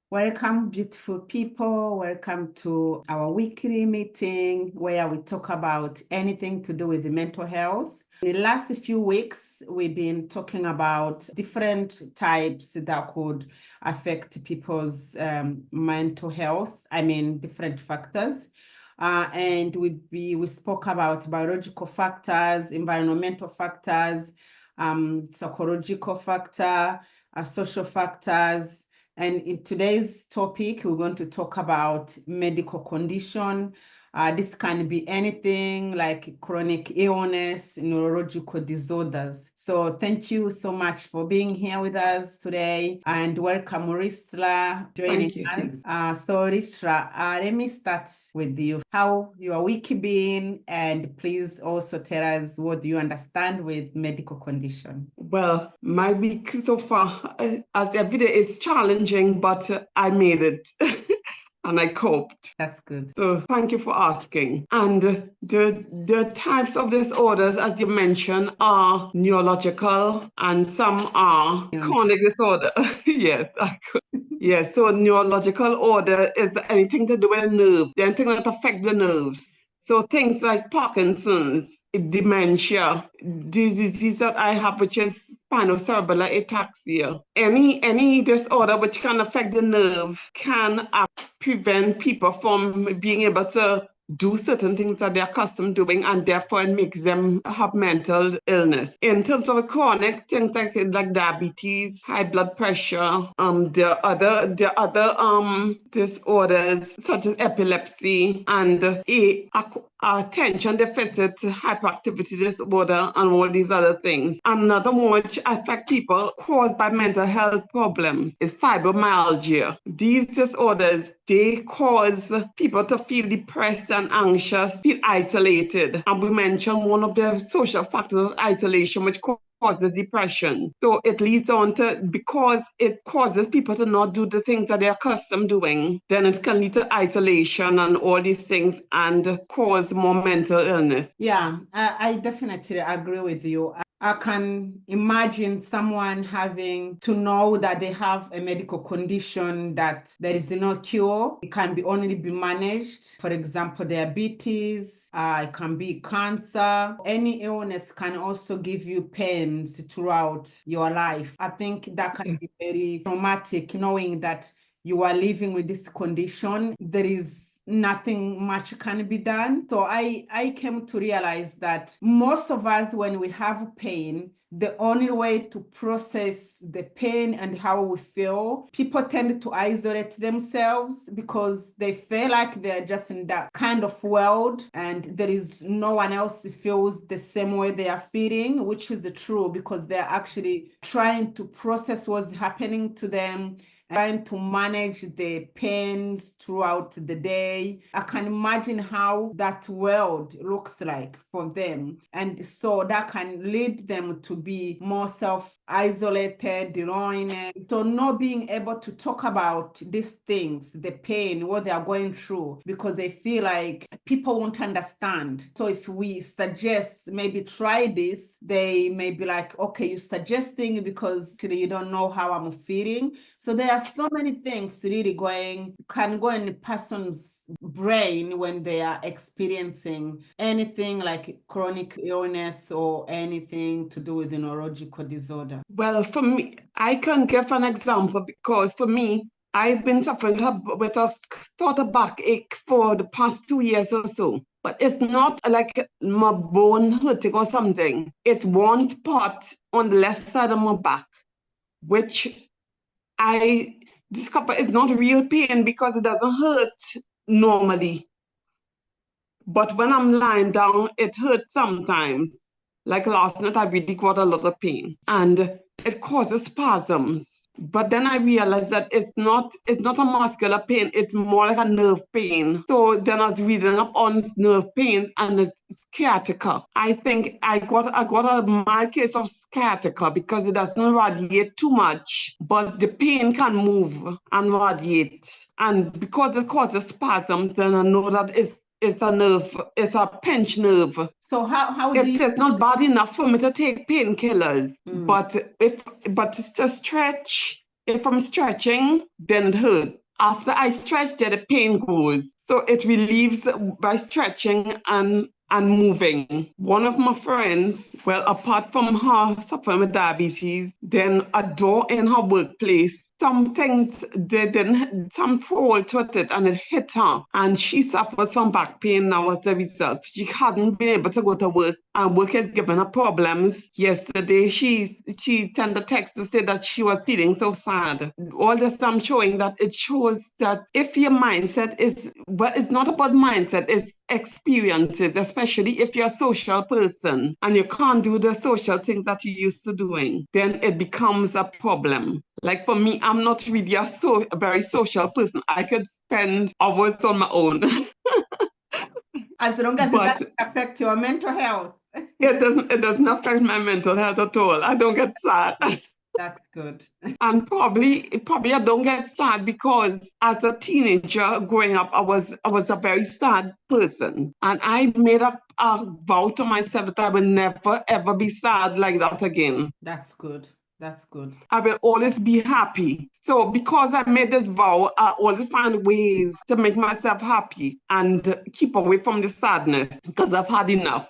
Welcome, beautiful people. Welcome to our weekly meeting where we talk about anything to do with the mental health. In the last few weeks, we've been talking about different types that could affect people's mental health. Different factors. And we spoke about biological factors, environmental factors, psychological factor, social factors. And in today's topic, we're going to talk about medical condition. This can be anything like chronic illness, neurological disorders. So thank you so much for being here with us today, and welcome Ristra joining us. So Ristra, let me start with you. How your week been, and please also tell us what do you understand with medical condition. Well, my week so far, as every day, is challenging, but I made it. And I coped. That's good. So thank you for asking. And the types of disorders, as you mentioned, are neurological and some are chronic disorder. Yes, yes. So neurological order is anything to do with the nerve, anything that affects the nerves. So things like Parkinson's, dementia, the disease that I have, which is spinocerebellar ataxia. Any disorder which can affect the nerve can prevent people from being able to do certain things that they're accustomed doing, and therefore it makes them have mental illness. In terms of chronic things like diabetes, high blood pressure, the other disorders such as epilepsy and attention deficit hyperactivity disorder and all these other things. Another one which affect people caused by mental health problems is fibromyalgia. These disorders, they cause people to feel depressed and anxious, feel isolated. And we mentioned one of the social factors of isolation, which causes depression. So it leads on to, because it causes people to not do the things that they're accustomed doing, then it can lead to isolation and all these things and cause more mental illness. Yeah, I definitely agree with you. I can imagine someone having to know that they have a medical condition that there is no cure. It can only be managed. For example, diabetes, it can be cancer. Any illness can also give you pains throughout your life. I think that can be very traumatic, knowing that you are living with this condition. There is nothing much can be done. So I came to realize that most of us, when we have pain, the only way to process the pain and how we feel, people tend to isolate themselves because they feel like they're just in that kind of world and there is no one else who feels the same way they are feeling, which is true because they're actually trying to process what's happening to them, trying to manage the pains throughout the day. I can imagine how that world looks like for them. And so that can lead them to be more self-isolated, loneliness. So not being able to talk about these things, the pain, what they are going through, because they feel like people won't understand. So if we suggest maybe try this, they may be like, okay, you're suggesting because you don't know how I'm feeling. So there are so many things really can go in a person's brain when they are experiencing anything like chronic illness or anything to do with the neurological disorder. Well, for me, I can give an example because for me, I've been suffering with a sort of backache for the past 2 years or so. But it's not like my bone hurting or something. It's one spot on the left side of my back, which I discover is not real pain because it doesn't hurt normally. But when I'm lying down, it hurts sometimes. Like last night, I really got a lot of pain and it causes spasms. But then I realized that it's not a muscular pain, it's more like a nerve pain. So then I was reading up on nerve pains and it's sciatica. I think I got a mild case of sciatica because it doesn't radiate too much, but the pain can move and radiate. And because it causes spasms, then I know that it's a nerve, it's a pinched nerve. So how do you... It's not bad enough for me to take painkillers, but to stretch if I'm stretching, then it hurts. After I stretch, then the pain goes. So it relieves by stretching and moving. One of my friends, well, apart from her suffering with diabetes, then a door in her workplace, something some fault with it and it hit her. And she suffers from back pain now as a result. She hadn't been able to go to work and work has given her problems. Yesterday, she sent a text to say that she was feeling so sad. All this I'm showing that it shows that if your mindset is, but it's not about mindset, it's experiences, especially if you're a social person and you can't do the social things that you used to doing, then it becomes a problem. Like for me, I'm not really a very social person. I could spend hours on my own. As long as it doesn't affect your mental health. It doesn't affect my mental health at all. I don't get sad. That's good. And probably I don't get sad because as a teenager growing up, I was a very sad person. And I made a vow to myself that I will never ever be sad like that again. That's good. That's good. I will always be happy. So because I made this vow, I always find ways to make myself happy and keep away from the sadness because I've had enough.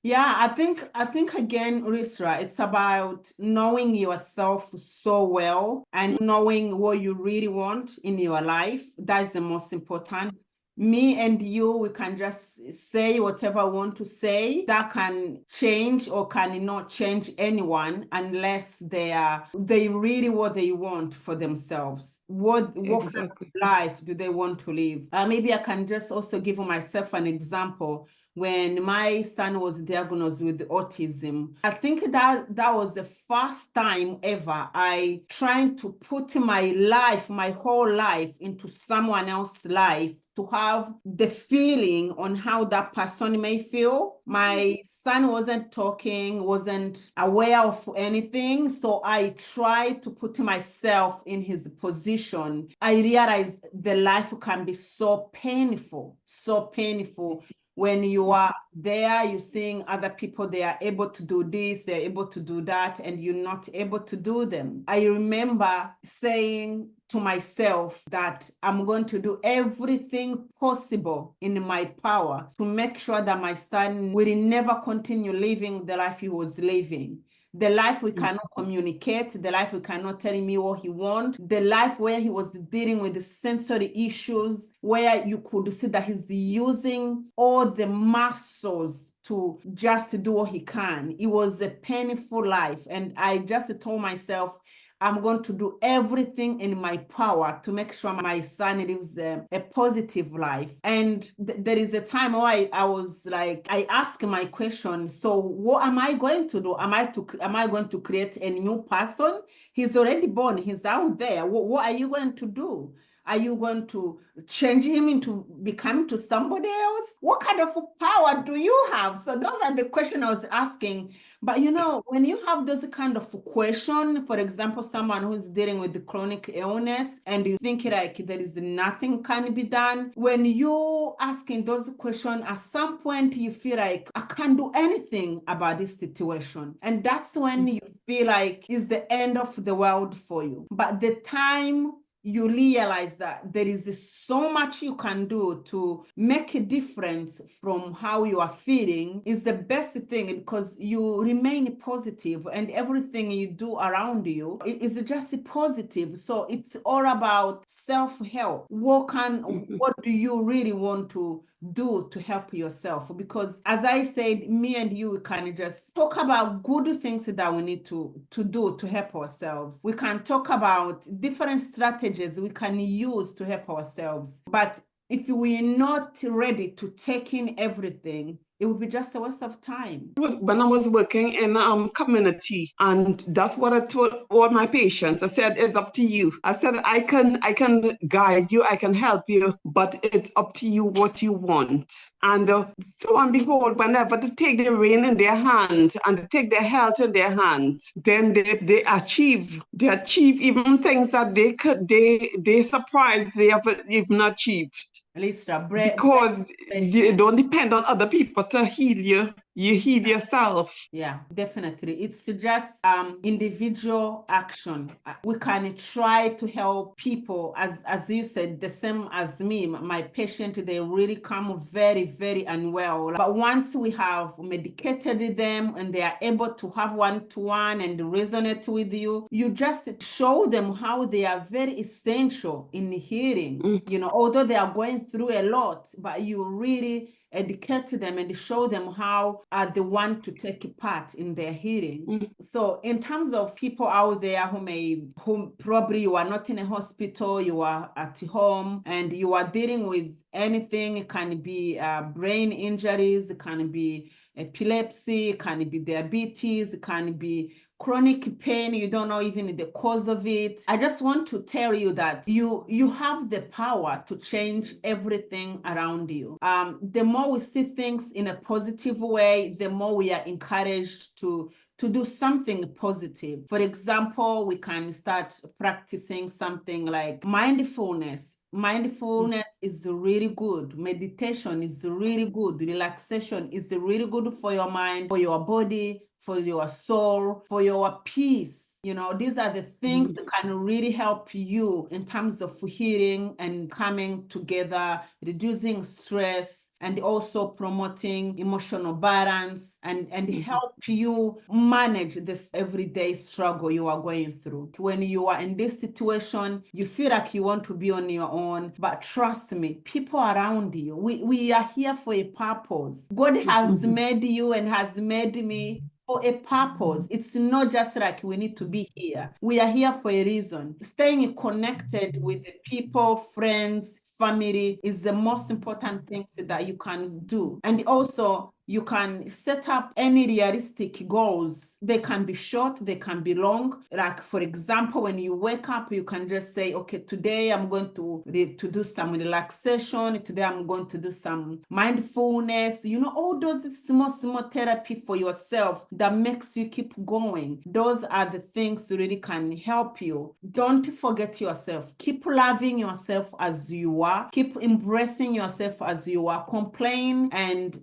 Yeah, I think again, Risra, it's about knowing yourself so well and knowing what you really want in your life. That's the most important. Me and you, we can just say whatever we want to say. That can change or cannot change anyone unless they really what they want for themselves. What Exactly. kind of life do they want to live? Maybe I can just also give myself an example. When my son was diagnosed with autism, I think that was the first time ever I tried to put my whole life into someone else's life to have the feeling on how that person may feel. My son wasn't talking, wasn't aware of anything. So I tried to put myself in his position. I realized the life can be so painful, so painful. When you are there, you're seeing other people, they are able to do this, they're able to do that, and you're not able to do them. I remember saying to myself that I'm going to do everything possible in my power to make sure that my son will never continue living the life he was living. The life we cannot communicate, the life we cannot tell me what he wants, the life where he was dealing with the sensory issues, where you could see that he's using all the muscles to just do what he can. It was a painful life. And I just told myself, I'm going to do everything in my power to make sure my son lives a positive life. And there is a time where I was like, I asked my question, so what am I going to do? Am I going to create a new person? He's already born, he's out there. What are you going to do? Are you going to change him into becoming to somebody else? What kind of power do you have? So those are the questions I was asking. But when you have those kind of question, for example, someone who's dealing with the chronic illness and you think like there is nothing can be done, when you asking those questions, at some point you feel like I can't do anything about this situation. And that's when you feel like it's the end of the world for you. But the time you realize that there is so much you can do to make a difference from how you are feeling is the best thing, because you remain positive and everything you do around you is just positive. So it's all about self-help. What do you really want to do to help yourself? Because as I said, me and you can just talk about good things that we need to do to help ourselves. We can talk about different strategies we can use to help ourselves. But if we're not ready to take in everything, it would be just a waste of time. When I was working in community, and that's what I told all my patients. I said, it's up to you. I said, I can guide you, I can help you, but it's up to you what you want. And so and behold, whenever they take the rein in their hands and they take their health in their hands, then they achieve even things that they surprised they have even achieved. Lisa, because you don't depend on other people to heal you. you heal yourself. Yeah, definitely. It's just individual action. We can try to help people, as you said, the same as me. My patient, they really come very, very unwell. But once we have medicated them and they are able to have one-to-one and resonate with you, you just show them how they are very essential in healing. You know, although they are going through a lot, but you really educate them and show them how they want to take part in their healing. So in terms of people out there who probably you are not in a hospital, you are at home and you are dealing with anything, it can be brain injuries, it can be epilepsy, it can be diabetes, it can be chronic pain, you don't know even the cause of it. I just want to tell you that you have the power to change everything around you. The more we see things in a positive way, the more we are encouraged to do something positive. For example, we can start practicing something like mindfulness. Mindfulness is really good. Meditation is really good. Relaxation is really good for your mind, for your body, for your soul, for your peace. You know, these are the things that can really help you in terms of healing and coming together, reducing stress, and also promoting emotional balance and help you manage this everyday struggle you are going through. When you are in this situation, you feel like you want to be on your own, but trust me, people around you, we are here for a purpose. God has made you and has made me for a purpose. It's not just like we need to be here. We are here for a reason. Staying connected with the people, friends, family is the most important thing that you can do. And also, you can set up any realistic goals. They can be short, they can be long. Like, for example, when you wake up, you can just say, okay, today I'm going to do some relaxation. Today I'm going to do some mindfulness. You know, all those small therapy for yourself that makes you keep going. Those are the things that really can help you. Don't forget yourself. Keep loving yourself as you are. Keep embracing yourself as you are. Complain and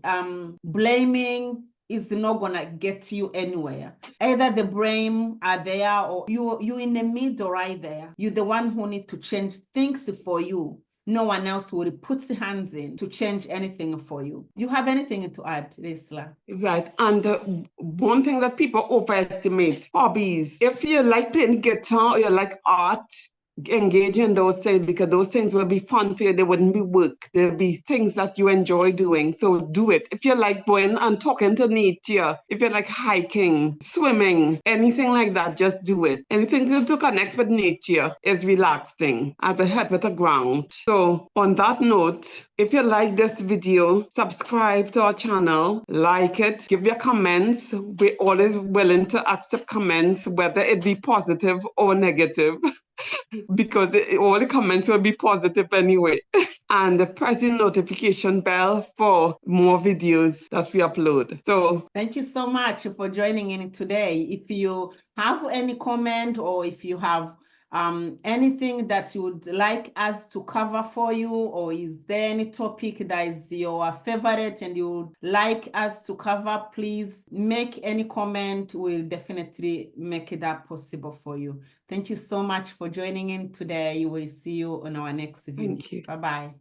blaming is not gonna get you anywhere. Either the blame are there or you in the middle right there. You're the one who need to change things for you. No one else will put hands in to change anything for you. Do you have anything to add, Risla? Right. And one thing that people overestimate, hobbies. If you like playing guitar or you like art, engage in those things because those things will be fun for you. They wouldn't be work. They'll be things that you enjoy doing. So do it. If you like going and talking to nature, if you like hiking, swimming, anything like that, just do it. Anything to connect with nature is relaxing and will help with the ground. So on that note, if you like this video, subscribe to our channel, like it, give your comments. We're always willing to accept comments, whether it be positive or negative. Because all the comments will be positive anyway. And press the notification bell for more videos that we upload. So thank you so much for joining in today. If you have any comment or if you have anything that you would like us to cover for you, or is there any topic that is your favorite and you would like us to cover, please make any comment. We'll definitely make that possible for you. Thank you so much for joining in today. We will see you on our next video. thank you. Bye-bye.